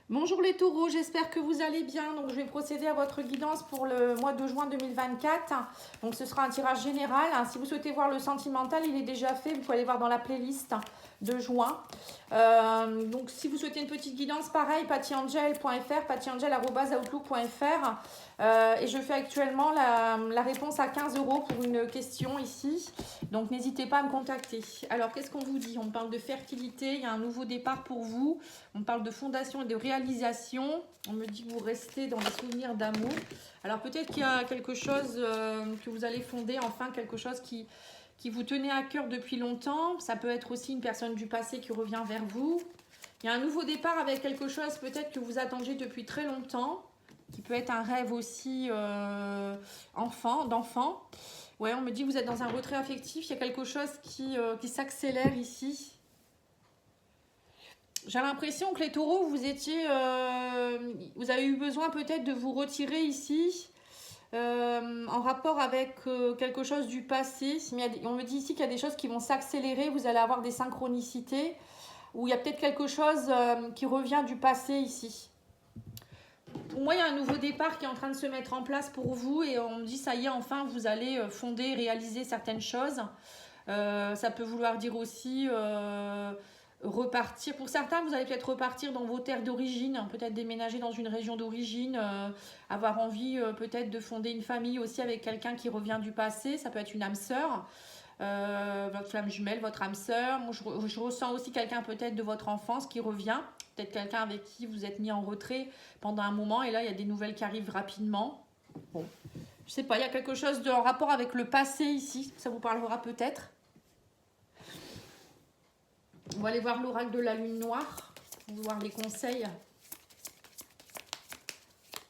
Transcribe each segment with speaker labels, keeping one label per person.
Speaker 1: Bonjour les taureaux, j'espère que vous allez bien. Donc je vais procéder à votre guidance pour le mois de juin 2024. Donc ce sera un tirage général. Si vous souhaitez voir le sentimental, il est déjà fait. Vous pouvez aller voir dans la playlist de juin. Donc si vous souhaitez une petite guidance, pareil, pattyangel.fr, pattyangel@outlook.fr. Et je fais actuellement la réponse à 15 € pour une question ici. Donc n'hésitez pas à me contacter. Alors qu'est-ce qu'on vous dit? On parle de fertilité, il y a un nouveau départ pour vous. On parle de fondation et de réalisation. On me dit que vous restez dans les souvenirs d'amour. Alors peut-être qu'il y a quelque chose que vous allez fonder, enfin quelque chose qui vous tenait à cœur depuis longtemps. Ça peut être aussi une personne du passé qui revient vers vous. Il y a un nouveau départ avec quelque chose peut-être que vous attendiez depuis très longtemps, qui peut être un rêve aussi d'enfant. Ouais, on me dit que vous êtes dans un retrait affectif. Il y a quelque chose qui s'accélère ici. J'ai l'impression que les taureaux, vous avez eu besoin peut-être de vous retirer ici en rapport avec quelque chose du passé. On me dit ici qu'il y a des choses qui vont s'accélérer, vous allez avoir des synchronicités, ou il y a peut-être quelque chose qui revient du passé ici. Pour moi, il y a un nouveau départ qui est en train de se mettre en place pour vous et on me dit, ça y est, enfin, vous allez fonder, réaliser certaines choses. Ça peut vouloir dire aussi repartir. Pour certains, vous allez peut-être repartir dans vos terres d'origine, peut-être déménager dans une région d'origine, avoir envie peut-être de fonder une famille aussi avec quelqu'un qui revient du passé. Ça peut être une âme sœur, votre flamme jumelle, votre âme sœur. Moi, je ressens aussi quelqu'un peut-être de votre enfance qui revient. Peut-être quelqu'un avec qui vous êtes mis en retrait pendant un moment et là, il y a des nouvelles qui arrivent rapidement. Bon, je sais pas, il y a quelque chose en rapport avec le passé ici. Ça vous parlera peut-être. On va aller voir l'oracle de la lune noire. On va voir les conseils. En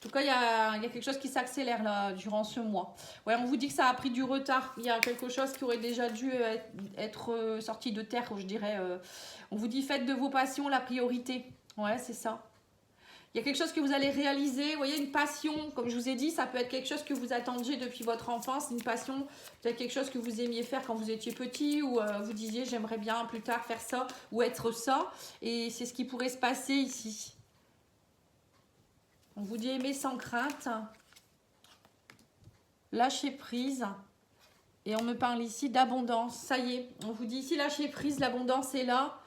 Speaker 1: tout cas, il y a quelque chose qui s'accélère là durant ce mois. Ouais, on vous dit que ça a pris du retard. Il y a quelque chose qui aurait déjà dû être sorti de terre, je dirais. On vous dit faites de vos passions la priorité. Ouais, c'est ça. Il y a quelque chose que vous allez réaliser. Vous voyez, une passion, comme je vous ai dit, ça peut être quelque chose que vous attendiez depuis votre enfance. Une passion, peut-être quelque chose que vous aimiez faire quand vous étiez petit ou vous disiez j'aimerais bien plus tard faire ça ou être ça. Et c'est ce qui pourrait se passer ici. On vous dit aimer sans crainte, lâcher prise. Et on me parle ici d'abondance. Ça y est, on vous dit ici lâcher prise, l'abondance est là.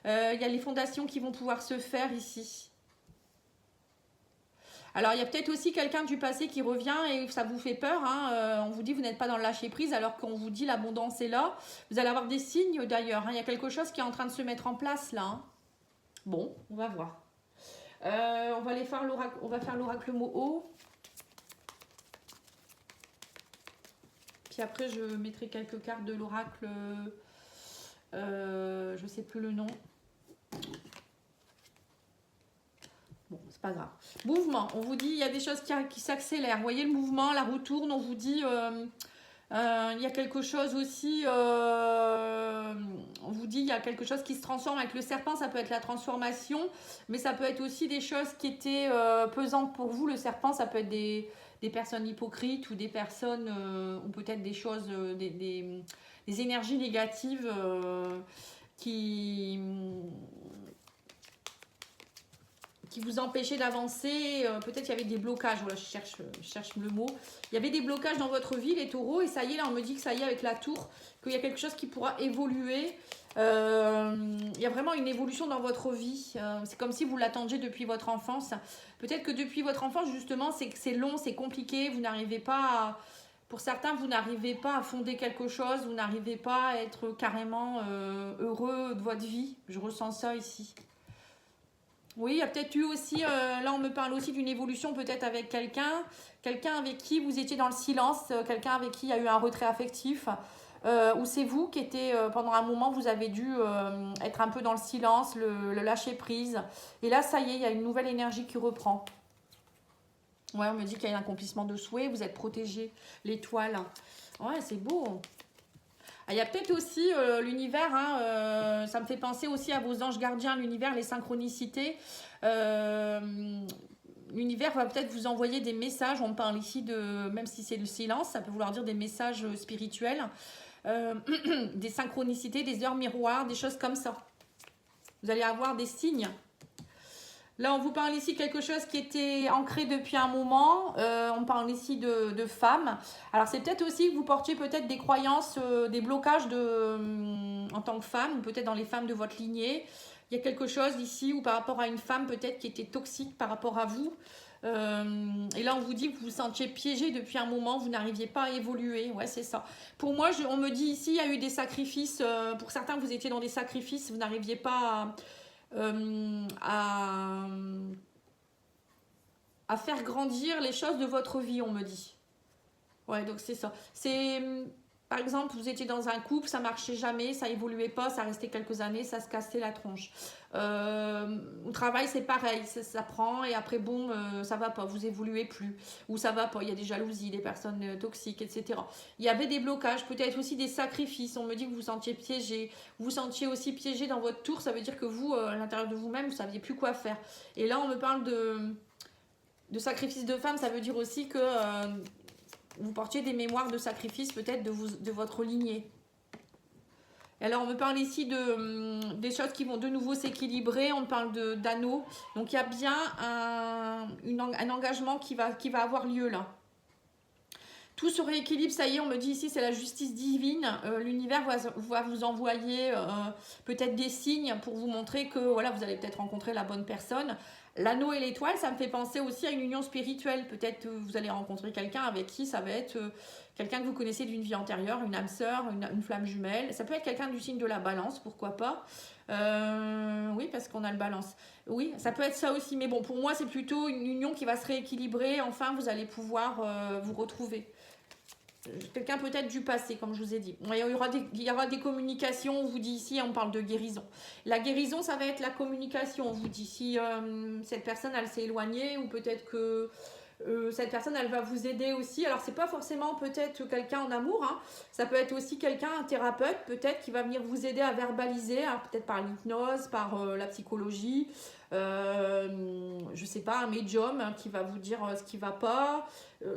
Speaker 1: Il y a les fondations qui vont pouvoir se faire ici. Alors, il y a peut-être aussi quelqu'un du passé qui revient et ça vous fait peur. On vous dit vous n'êtes pas dans le lâcher prise alors qu'on vous dit l'abondance est là. Vous allez avoir des signes d'ailleurs. Il y a quelque chose qui est en train de se mettre en place là. Bon, on va voir. On va aller faire l'oracle. On va faire l'oracle Moho. Puis après, je mettrai quelques cartes de l'oracle. Je ne sais plus le nom. Bon, c'est pas grave. Mouvement, on vous dit, il y a des choses qui s'accélèrent. Vous voyez le mouvement, la roue tourne, on vous dit, il y a quelque chose aussi, on vous dit, il y a quelque chose qui se transforme avec le serpent, ça peut être la transformation, mais ça peut être aussi des choses qui étaient pesantes pour vous. Le serpent, ça peut être des personnes hypocrites ou des personnes, ou peut-être des choses, des énergies négatives qui vous empêchaient d'avancer. Peut-être qu'il y avait des blocages. Voilà, je cherche le mot. Il y avait des blocages dans votre vie, les taureaux, et ça y est, là, on me dit que ça y est, avec la tour, qu'il y a quelque chose qui pourra évoluer. Il y a vraiment une évolution dans votre vie. C'est comme si vous l'attendiez depuis votre enfance. Peut-être que depuis votre enfance, justement, c'est long, c'est compliqué. Vous n'arrivez pas pour certains, vous n'arrivez pas à fonder quelque chose. Vous n'arrivez pas à être carrément heureux de votre vie. Je ressens ça ici. Oui, il y a peut-être eu aussi, là on me parle aussi d'une évolution peut-être avec quelqu'un avec qui vous étiez dans le silence, quelqu'un avec qui il y a eu un retrait affectif, ou c'est vous qui étiez, pendant un moment, vous avez dû être un peu dans le silence, le lâcher prise. Et là, ça y est, il y a une nouvelle énergie qui reprend. Ouais, on me dit qu'il y a un accomplissement de souhait, vous êtes protégé, l'étoile. Ouais, c'est beau. Il y a peut-être aussi l'univers, ça me fait penser aussi à vos anges gardiens, l'univers, les synchronicités. L'univers va peut-être vous envoyer des messages, on me parle ici de, même si c'est le silence, ça peut vouloir dire des messages spirituels, des synchronicités, des heures miroirs, des choses comme ça. Vous allez avoir des signes. Là, on vous parle ici quelque chose qui était ancré depuis un moment. On parle ici de femmes. Alors, c'est peut-être aussi que vous portiez peut-être des croyances, des blocages en tant que femme, ou peut-être dans les femmes de votre lignée. Il y a quelque chose ici ou par rapport à une femme peut-être qui était toxique par rapport à vous. Et là, on vous dit que vous vous sentiez piégé depuis un moment, vous n'arriviez pas à évoluer. Ouais, c'est ça. Pour moi, on me dit ici, il y a eu des sacrifices. Pour certains, vous étiez dans des sacrifices, vous n'arriviez pas à faire grandir les choses de votre vie, on me dit. Ouais, donc c'est ça. C'est, par exemple, vous étiez dans un couple, ça marchait jamais, ça évoluait pas, ça restait quelques années, ça se cassait la tronche. Au travail, c'est pareil, ça prend et après, bon, ça va pas, vous évoluez plus. Ou ça va pas, il y a des jalousies, des personnes toxiques, etc. Il y avait des blocages, peut-être aussi des sacrifices. On me dit que vous vous sentiez piégé. Vous vous sentiez aussi piégé dans votre tour, ça veut dire que vous, à l'intérieur de vous-même, vous saviez plus quoi faire. Et là, on me parle de sacrifice de femme, ça veut dire aussi que vous portiez des mémoires de sacrifice peut-être de votre lignée. Et alors on me parle ici des choses qui vont de nouveau s'équilibrer, on parle d'anneaux. Donc il y a bien un engagement qui va avoir lieu là. Tout se rééquilibre, ça y est, on me dit ici, c'est la justice divine. L'univers va vous envoyer peut-être des signes pour vous montrer que voilà, vous allez peut-être rencontrer la bonne personne. L'anneau et l'étoile, ça me fait penser aussi à une union spirituelle. Peut-être vous allez rencontrer quelqu'un avec qui ça va être quelqu'un que vous connaissez d'une vie antérieure, une âme sœur, une flamme jumelle. Ça peut être quelqu'un du signe de la balance, pourquoi pas. Oui, parce qu'on a le balance. Oui, ça peut être ça aussi. Mais bon, pour moi, c'est plutôt une union qui va se rééquilibrer. Enfin, vous allez pouvoir vous retrouver. Quelqu'un peut-être du passé, comme je vous ai dit. Il y aura des communications, on vous dit ici, on parle de guérison. La guérison, ça va être la communication, on vous dit. Si cette personne, elle s'est éloignée, ou peut-être que cette personne, elle va vous aider aussi. Alors, c'est pas forcément peut-être quelqu'un en amour, hein. Ça peut être aussi quelqu'un, un thérapeute, peut-être, qui va venir vous aider à verbaliser, hein, peut-être par l'hypnose, par la psychologie. Je sais pas, un médium hein, qui va vous dire ce qui va pas,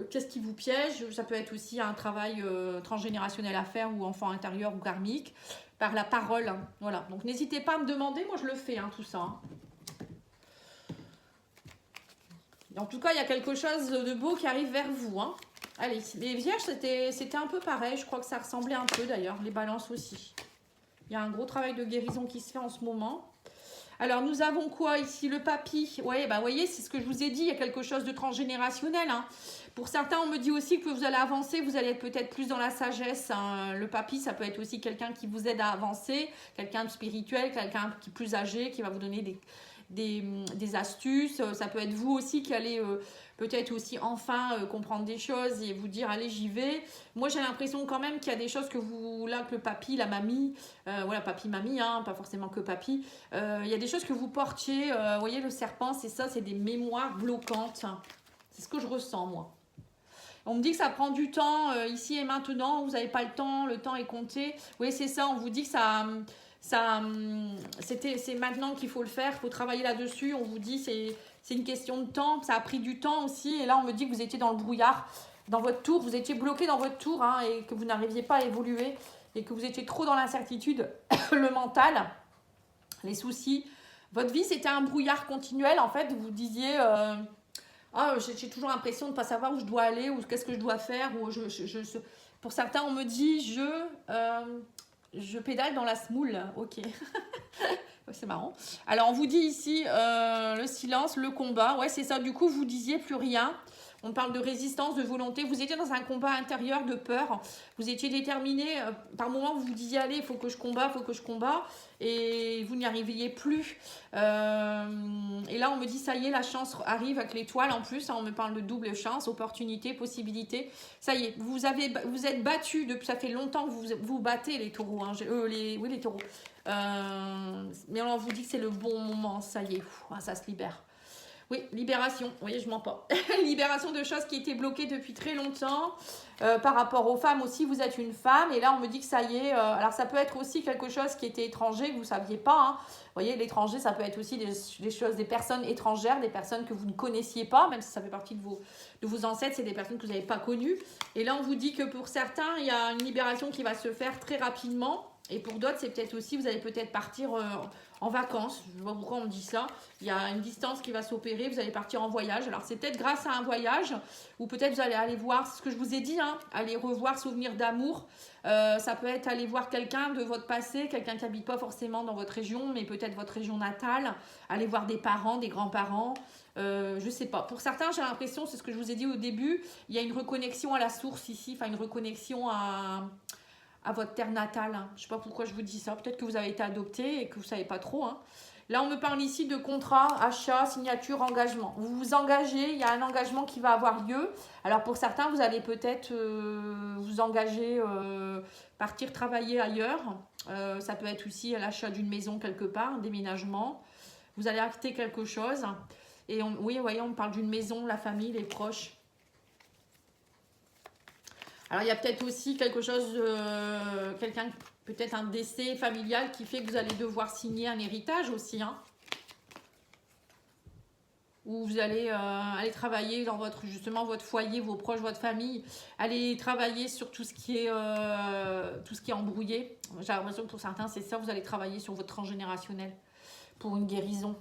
Speaker 1: qu'est-ce qui vous piège. Ça peut être aussi un travail transgénérationnel à faire, ou enfant intérieur ou karmique, par la parole. Hein. Voilà, donc n'hésitez pas à me demander, moi je le fais, hein, tout ça. Hein. En tout cas, il y a quelque chose de beau qui arrive vers vous. Hein. Allez, les vierges, c'était un peu pareil, je crois que ça ressemblait un peu d'ailleurs, les balances aussi. Il y a un gros travail de guérison qui se fait en ce moment. Alors, nous avons quoi ici? Le papy. Oui, bah, vous voyez, c'est ce que je vous ai dit. Il y a quelque chose de transgénérationnel. Hein. Pour certains, on me dit aussi que vous allez avancer. Vous allez être peut-être plus dans la sagesse. Hein. Le papy, ça peut être aussi quelqu'un qui vous aide à avancer. Quelqu'un de spirituel, quelqu'un qui est plus âgé, qui va vous donner des astuces. Ça peut être vous aussi qui allez peut-être aussi enfin comprendre des choses et vous dire allez, j'y vais. Moi, j'ai l'impression quand même qu'il y a des choses que le papy, la mamie, voilà, papy, mamie, hein, pas forcément que papy, il y a des choses que vous portiez, vous voyez, le serpent, c'est ça, c'est des mémoires bloquantes. C'est ce que je ressens, moi. On me dit que ça prend du temps, ici et maintenant, vous n'avez pas le temps est compté. Oui, c'est ça, on vous dit que c'est maintenant qu'il faut le faire, il faut travailler là-dessus. On vous dit c'est une question de temps, ça a pris du temps aussi. Et là, on me dit que vous étiez dans le brouillard, dans votre tour, vous étiez bloqué dans votre tour hein, et que vous n'arriviez pas à évoluer et que vous étiez trop dans l'incertitude, le mental, les soucis. Votre vie, c'était un brouillard continuel. En fait, vous disiez j'ai toujours l'impression de ne pas savoir où je dois aller ou qu'est-ce que je dois faire. Ou pour certains, on me dit je pédale dans la semoule. Ok. C'est marrant. Alors, on vous dit ici le silence, le combat. Ouais, c'est ça. Du coup, vous disiez plus rien. On parle de résistance, de volonté. Vous étiez dans un combat intérieur de peur. Vous étiez déterminé. Par moments, vous vous disiez allez, il faut que je combats, il faut que je combats. Et vous n'y arriviez plus. Et là, on me dit ça y est, la chance arrive avec l'étoile en plus. On me parle de double chance, opportunité, possibilité. Ça y est, vous êtes battus depuis. Ça fait longtemps que vous battez les taureaux. Hein. Les taureaux. Mais on vous dit que c'est le bon moment. Ça y est, ça se libère. Oui, libération, vous voyez, je mens pas. Libération de choses qui étaient bloquées depuis très longtemps. Par rapport aux femmes aussi, vous êtes une femme. Et là, on me dit que ça y est. Alors, ça peut être aussi quelque chose qui était étranger, que vous ne saviez pas. Hein. Vous voyez, l'étranger, ça peut être aussi des choses, des personnes étrangères, des personnes que vous ne connaissiez pas, même si ça fait partie de vos ancêtres, c'est des personnes que vous n'avez pas connues. Et là, on vous dit que pour certains, il y a une libération qui va se faire très rapidement. Et pour d'autres, c'est peut-être aussi, vous allez peut-être partir en vacances. Je ne sais pas pourquoi on me dit ça. Il y a une distance qui va s'opérer, vous allez partir en voyage. Alors c'est peut-être grâce à un voyage, ou peut-être vous allez aller voir, c'est ce que je vous ai dit, hein, aller revoir souvenirs d'amour. Ça peut être aller voir quelqu'un de votre passé, quelqu'un qui n'habite pas forcément dans votre région, mais peut-être votre région natale. Aller voir des parents, des grands-parents. Je sais pas. Pour certains, j'ai l'impression, c'est ce que je vous ai dit au début, il y a une reconnexion à la source ici, enfin une reconnexion à votre terre natale. Je ne sais pas pourquoi je vous dis ça. Peut-être que vous avez été adopté et que vous ne savez pas trop. Hein. Là, on me parle ici de contrat, achat, signature, engagement. Vous vous engagez, il y a un engagement qui va avoir lieu. Alors, pour certains, vous allez peut-être vous engager, partir travailler ailleurs. Ça peut être aussi l'achat d'une maison quelque part, un déménagement. Vous allez acter quelque chose. Et oui, voyez, on parle d'une maison, la famille, les proches. Alors, il y a peut-être aussi quelque chose, quelqu'un, peut-être un décès familial qui fait que vous allez devoir signer un héritage aussi. Hein, où vous allez aller travailler dans justement votre foyer, vos proches, votre famille. Aller travailler sur tout ce qui est embrouillé. J'ai l'impression que pour certains, c'est ça. Vous allez travailler sur votre transgénérationnel pour une guérison.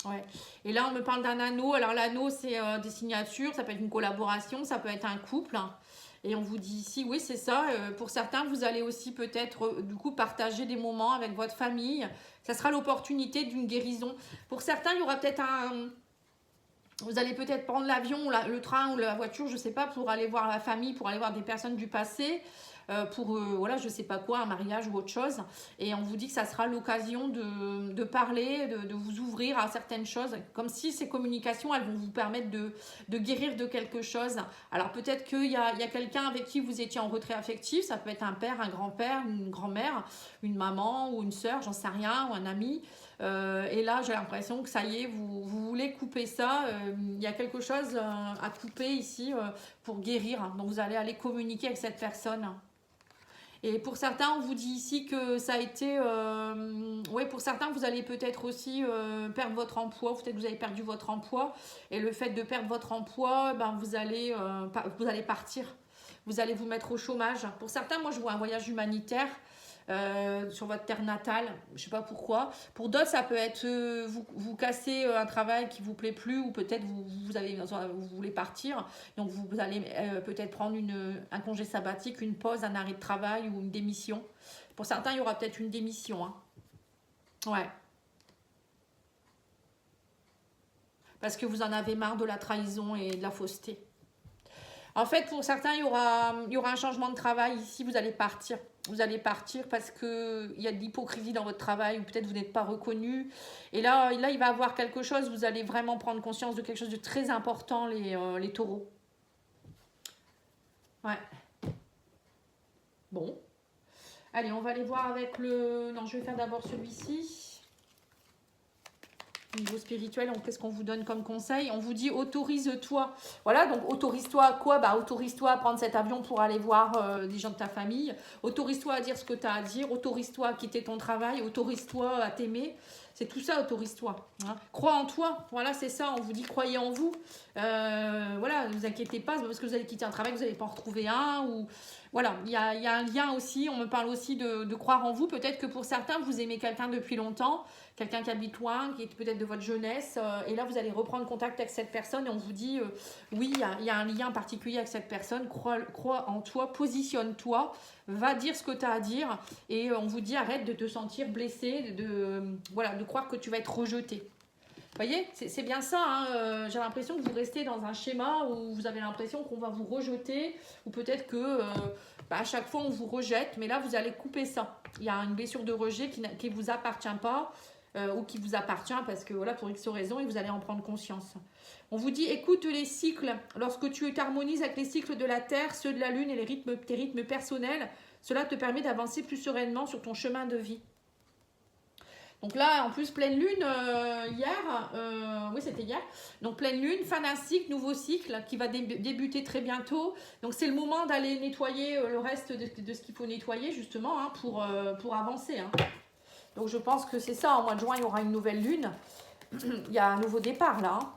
Speaker 1: Ouais. Et là, on me parle d'un anneau. Alors, l'anneau, c'est des signatures. Ça peut être une collaboration. Ça peut être un couple. Et on vous dit ici, oui, c'est ça. Pour certains, vous allez aussi peut-être, du coup, partager des moments avec votre famille. Ça sera l'opportunité d'une guérison. Pour certains, il y aura peut-être vous allez peut-être prendre l'avion, le train ou la voiture, je ne sais pas, pour aller voir la famille, pour aller voir des personnes du passé. Pour, voilà, je ne sais pas quoi, un mariage ou autre chose. Et on vous dit que ça sera l'occasion de parler, de vous ouvrir à certaines choses. Comme si ces communications, elles vont vous permettre de guérir de quelque chose. Alors peut-être qu'il y a quelqu'un avec qui vous étiez en retrait affectif. Ça peut être un père, un grand-père, une grand-mère, une maman ou une sœur, j'en sais rien, ou un ami. Et là, j'ai l'impression que ça y est, vous voulez couper ça. Il y a quelque chose à couper ici pour guérir. Donc vous allez aller communiquer avec cette personne. Et pour certains, on vous dit ici que ça a été... oui, pour certains, vous allez peut-être aussi perdre votre emploi. Peut-être que vous avez perdu votre emploi. Et le fait de perdre votre emploi, ben, vous allez partir. Vous allez vous mettre au chômage. Pour certains, moi, je vois un voyage humanitaire sur votre terre natale. Je ne sais pas pourquoi. Pour d'autres, ça peut être vous casser un travail qui ne vous plaît plus ou peut-être vous voulez partir. Donc, vous allez peut-être prendre un congé sabbatique, une pause, un arrêt de travail ou une démission. Pour certains, il y aura peut-être une démission. Hein. Ouais. Parce que vous en avez marre de la trahison et de la fausseté. En fait, pour certains, il y aura un changement de travail. Ici, vous allez partir. Vous allez partir parce qu'il y a de l'hypocrisie dans votre travail ou peut-être vous n'êtes pas reconnu. Et là, il va y avoir quelque chose. Vous allez vraiment prendre conscience de quelque chose de très important, les taureaux. Ouais. Bon. Allez, on va aller voir avec le... Non, je vais faire d'abord celui-ci. Niveau spirituel, qu'est-ce qu'on vous donne comme conseil? On vous dit autorise-toi. Voilà, donc autorise-toi à quoi? Bah, autorise-toi à prendre cet avion pour aller voir des gens de ta famille. Autorise-toi à dire ce que tu as à dire. Autorise-toi à quitter ton travail. Autorise-toi à t'aimer. C'est tout ça, autorise-toi. Hein. Crois en toi. Voilà, c'est ça. On vous dit croyez en vous. Voilà, ne vous inquiétez pas. C'est pas parce que vous allez quitter un travail que vous n'allez pas en retrouver un. Ou... Voilà, il y a un lien aussi. On me parle aussi de croire en vous. Peut-être que pour certains, vous aimez quelqu'un depuis longtemps. Quelqu'un qui habite loin, qui est peut-être de votre jeunesse. Et là, vous allez reprendre contact avec cette personne et on vous dit, oui, il y a un lien particulier avec cette personne. Crois en toi, positionne-toi, va dire ce que tu as à dire. Et on vous dit, arrête de te sentir blessé, de croire que tu vas être rejeté. Vous voyez, c'est bien ça. Hein, j'ai l'impression que vous restez dans un schéma où vous avez l'impression qu'on va vous rejeter. Ou peut-être que à chaque fois, on vous rejette. Mais là, vous allez couper ça. Il y a une blessure de rejet qui ne vous appartient pas. Ou qui vous appartient parce que voilà, pour X raisons, et vous allez en prendre conscience. On vous dit, écoute les cycles. Lorsque tu t'harmonises avec les cycles de la Terre, ceux de la Lune et tes rythmes personnels, cela te permet d'avancer plus sereinement sur ton chemin de vie. Donc là, en plus, pleine lune, hier, oui, c'était hier. Donc pleine lune, fin d'un cycle, nouveau cycle qui va débuter très bientôt. Donc c'est le moment d'aller nettoyer le reste de ce qu'il faut nettoyer, justement, hein, pour avancer. Hein. Donc je pense que c'est ça, en mois de juin, il y aura une nouvelle lune. Il y a un nouveau départ là. Hein.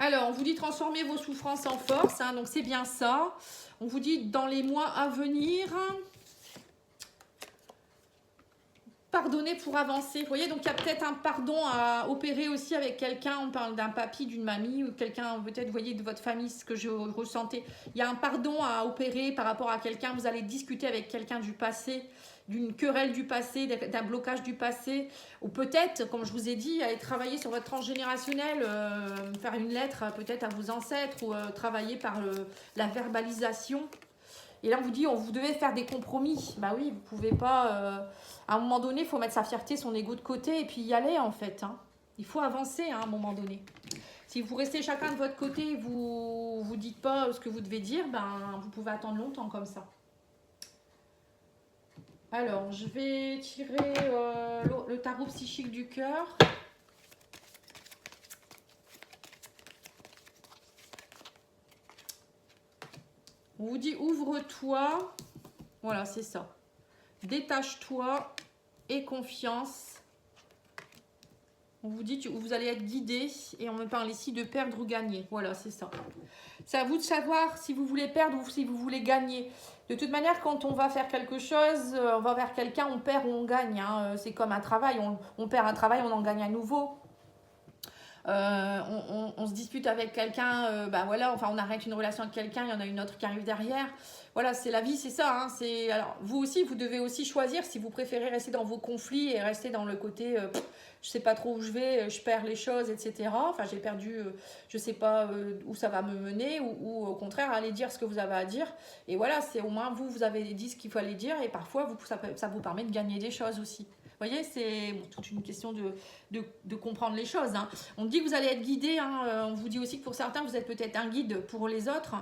Speaker 1: Alors, on vous dit transformer vos souffrances en force, hein, donc c'est bien ça. On vous dit dans les mois à venir, pardonner pour avancer. Vous voyez, donc il y a peut-être un pardon à opérer aussi avec quelqu'un. On parle d'un papy, d'une mamie ou quelqu'un, peut-être, vous voyez, de votre famille, ce que je ressentais. Il y a un pardon à opérer par rapport à quelqu'un. Vous allez discuter avec quelqu'un du passé, d'une querelle du passé, d'un blocage du passé. Ou peut-être, comme je vous ai dit, aller travailler sur votre transgénérationnel, faire une lettre peut-être à vos ancêtres ou travailler par la verbalisation. Et là, on vous dit, vous devez faire des compromis. Bah oui, vous pouvez pas... à un moment donné, il faut mettre sa fierté, son ego de côté et puis y aller, en fait. Hein. Il faut avancer, hein, à un moment donné. Si vous restez chacun de votre côté, vous ne dites pas ce que vous devez dire, ben, vous pouvez attendre longtemps comme ça. Alors, je vais tirer le tarot psychique du cœur. On vous dit, ouvre-toi. Voilà, c'est ça. Détache-toi et confiance. On vous dit, vous allez être guidé et on me parle ici de perdre ou gagner. Voilà, c'est ça. C'est à vous de savoir si vous voulez perdre ou si vous voulez gagner. De toute manière, quand on va faire quelque chose, on va vers quelqu'un, on perd ou on gagne. Hein. C'est comme un travail. On perd un travail, on en gagne un nouveau. On se dispute avec quelqu'un, ben voilà, enfin on arrête une relation avec quelqu'un, il y en a une autre qui arrive derrière. Voilà, c'est la vie, c'est ça. Hein, alors vous aussi, vous devez aussi choisir si vous préférez rester dans vos conflits et rester dans le côté, je sais pas trop où je vais, je perds les choses, etc. Enfin, j'ai perdu, je sais pas où ça va me mener, ou au contraire aller dire ce que vous avez à dire. Et voilà, c'est au moins vous avez dit ce qu'il fallait dire et parfois ça vous permet de gagner des choses aussi. Vous voyez, c'est toute une question de comprendre les choses. Hein. On dit que vous allez être guidé. Hein. On vous dit aussi que pour certains, vous êtes peut-être un guide pour les autres.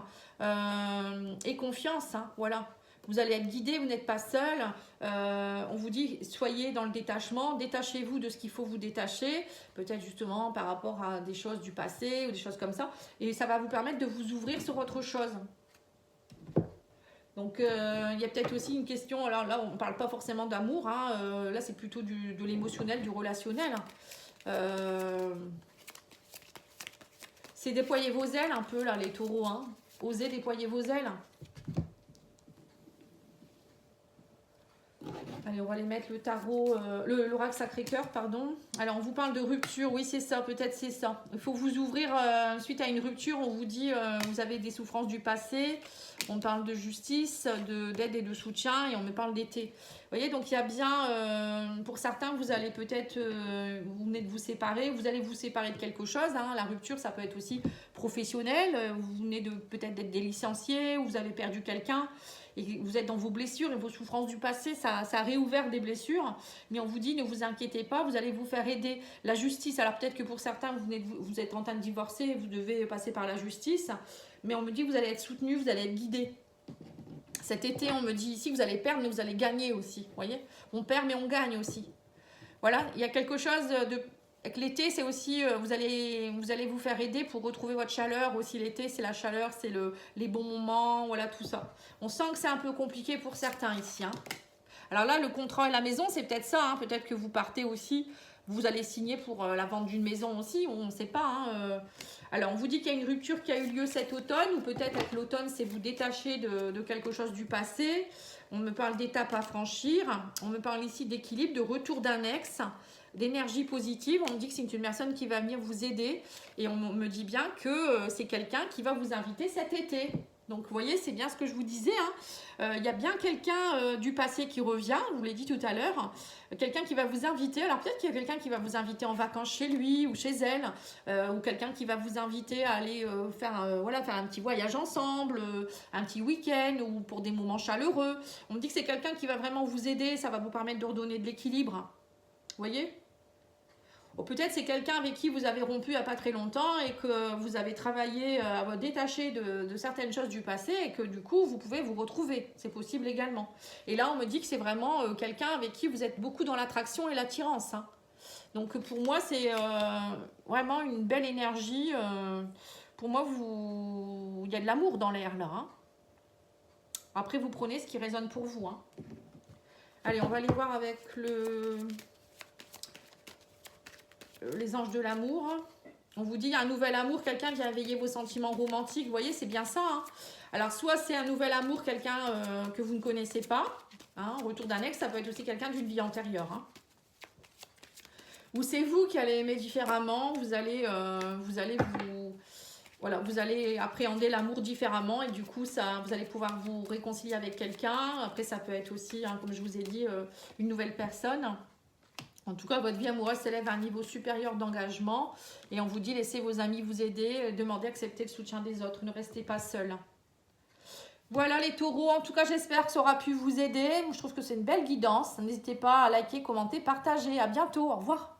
Speaker 1: Et confiance, hein, voilà. Vous allez être guidé, vous n'êtes pas seul. On vous dit, soyez dans le détachement. Détachez-vous de ce qu'il faut vous détacher. Peut-être justement par rapport à des choses du passé ou des choses comme ça. Et ça va vous permettre de vous ouvrir sur autre chose. Donc, il y a peut-être aussi une question, alors là, on ne parle pas forcément d'amour, hein, là, c'est plutôt de l'émotionnel, du relationnel. C'est déployer vos ailes un peu, là, les taureaux. Hein. Osez déployer vos ailes. Allez, on va aller mettre le tarot, l'oracle Sacré-Cœur, pardon. Alors, on vous parle de rupture, oui, c'est ça, peut-être c'est ça. Il faut vous ouvrir, suite à une rupture, on vous dit, vous avez des souffrances du passé, on parle de justice, d'aide et de soutien, et on me parle d'été. Vous voyez, donc il y a bien, pour certains, vous allez peut-être, vous venez de vous séparer, vous allez vous séparer de quelque chose. Hein. La rupture, ça peut être aussi professionnel, vous venez peut-être d'être des licenciés, ou vous avez perdu quelqu'un. Et vous êtes dans vos blessures et vos souffrances du passé, ça a réouvert des blessures. Mais on vous dit, ne vous inquiétez pas, vous allez vous faire aider. La justice, alors peut-être que pour certains, vous êtes en train de divorcer, vous devez passer par la justice. Mais on me dit, vous allez être soutenu, vous allez être guidé. Cet été, on me dit ici, vous allez perdre, mais vous allez gagner aussi. Vous voyez, on perd, mais on gagne aussi. Voilà, il y a quelque chose de... Avec l'été, c'est aussi, vous allez vous faire aider pour retrouver votre chaleur. Aussi l'été, c'est la chaleur, c'est les bons moments, voilà, tout ça. On sent que c'est un peu compliqué pour certains ici. Hein. Alors là, le contrat et la maison, c'est peut-être ça. Hein. Peut-être que vous partez aussi, vous allez signer pour la vente d'une maison aussi, on ne sait pas. Hein. Alors, on vous dit qu'il y a une rupture qui a eu lieu cet automne, ou peut-être avec l'automne, c'est vous détacher de quelque chose du passé. On me parle d'étapes à franchir. On me parle ici d'équilibre, de retour d'un ex, d'énergie positive. On me dit que c'est une personne qui va venir vous aider. Et on me dit bien que c'est quelqu'un qui va vous inviter cet été. Donc, vous voyez, c'est bien ce que je vous disais. Hein. Y a bien quelqu'un du passé qui revient, je vous l'ai dit tout à l'heure. Quelqu'un qui va vous inviter. Alors, peut-être qu'il y a quelqu'un qui va vous inviter en vacances chez lui ou chez elle. Ou quelqu'un qui va vous inviter à aller faire un petit voyage ensemble, un petit week-end ou pour des moments chaleureux. On me dit que c'est quelqu'un qui va vraiment vous aider. Ça va vous permettre de redonner de l'équilibre. Vous voyez ? Ou peut-être c'est quelqu'un avec qui vous avez rompu il n'y a pas très longtemps et que vous avez travaillé à vous détacher de certaines choses du passé et que du coup vous pouvez vous retrouver. C'est possible également. Et là on me dit que c'est vraiment quelqu'un avec qui vous êtes beaucoup dans l'attraction et l'attirance. Hein. Donc pour moi c'est vraiment une belle énergie. Pour moi il y a de l'amour dans l'air là. Hein. Après vous prenez ce qui résonne pour vous. Hein. Allez, on va aller voir avec les anges de l'amour. On vous dit un nouvel amour, quelqu'un vient éveiller vos sentiments romantiques. Vous voyez, c'est bien ça. Hein. Alors, soit c'est un nouvel amour, quelqu'un que vous ne connaissez pas. Hein, retour d'un ex, ça peut être aussi quelqu'un d'une vie antérieure. Hein. Ou c'est vous qui allez aimer différemment. Vous allez voilà, vous allez appréhender l'amour différemment et du coup, vous allez pouvoir vous réconcilier avec quelqu'un. Après, ça peut être aussi, hein, comme je vous ai dit, une nouvelle personne. En tout cas, votre vie amoureuse s'élève à un niveau supérieur d'engagement. Et on vous dit, laissez vos amis vous aider, demandez, acceptez le soutien des autres. Ne restez pas seul. Voilà les taureaux. En tout cas, j'espère que ça aura pu vous aider. Je trouve que c'est une belle guidance. N'hésitez pas à liker, commenter, partager. À bientôt. Au revoir.